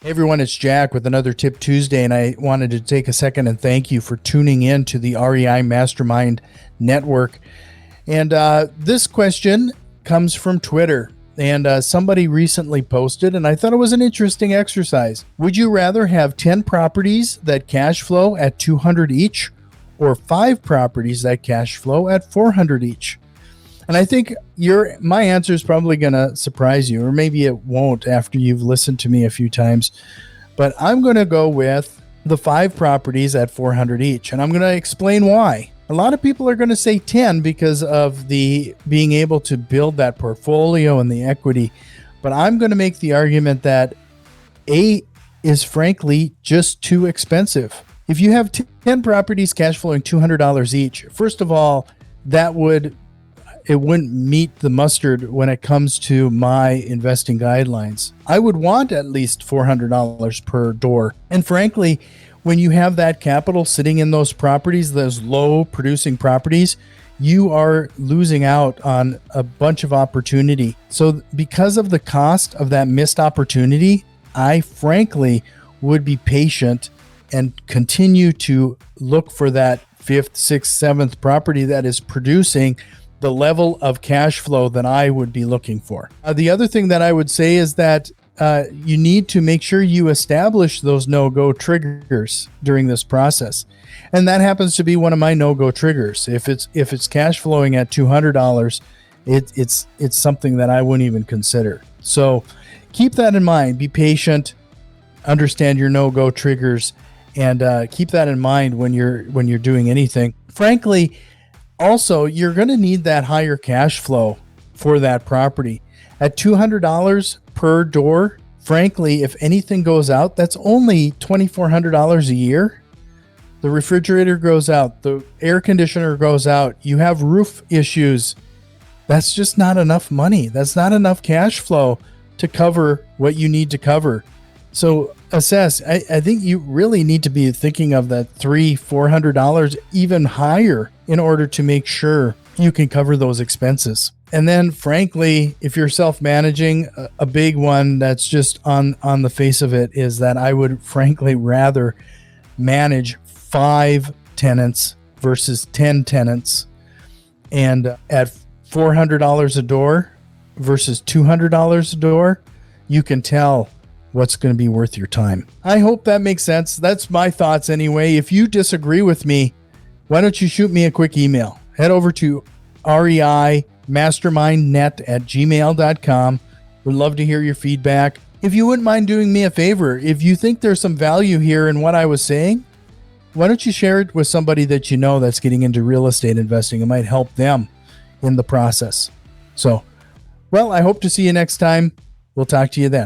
Hey everyone, it's Jack with another Tip Tuesday, and I wanted to take a second and thank you for tuning in to the REI Mastermind Network. And this question comes from Twitter, and somebody recently posted, and I thought it was an interesting exercise. Would you rather have 10 properties that cash flow at 200 each, or 5 properties that cash flow at 400 each? And I think my answer is probably going to surprise you, or maybe it won't after you've listened to me a few times. But I'm going to go with the 5 properties at 400 each, and I'm going to explain why. A lot of people are going to say 10 because of the being able to build that portfolio and the equity. But I'm going to make the argument that 8 is frankly just too expensive. If you have 10 properties cash flowing $200 each, first of all, it wouldn't meet the mustard when it comes to my investing guidelines. I would want at least $400 per door. And frankly, when you have that capital sitting in those properties, those low producing properties, you are losing out on a bunch of opportunity. So because of the cost of that missed opportunity, I frankly would be patient and continue to look for that 5th, 6th, 7th property that is producing the level of cash flow that I would be looking for. The other thing that I would say is that you need to make sure you establish those no-go triggers during this process. And that happens to be one of my no-go triggers. If it's cash flowing at $200, it's something that I wouldn't even consider. So keep that in mind. Be patient, understand your no-go triggers, and keep that in mind when you're doing anything. Frankly, also, you're going to need that higher cash flow for that property. At $200 per door, frankly, if anything goes out, that's only $2,400 a year. The refrigerator goes out, the air conditioner goes out, you have roof issues. That's just not enough money. That's not enough cash flow to cover what you need to cover. So assess. I think you really need to be thinking of that $300-400, even higher, in order to make sure you can cover those expenses. And then frankly, if you're self-managing, a big one that's just on the face of it is that I would frankly rather manage 5 tenants versus 10 tenants. And at $400 a door versus $200 a door, you can tell what's going to be worth your time. I hope that makes sense. That's my thoughts anyway. If you disagree with me, why don't you shoot me a quick email? Head over to reimastermindnet@gmail.com. Would love to hear your feedback. If you wouldn't mind doing me a favor, if you think there's some value here in what I was saying, why don't you share it with somebody that you know that's getting into real estate investing? It might help them in the process. So, well, I hope to see you next time. We'll talk to you then.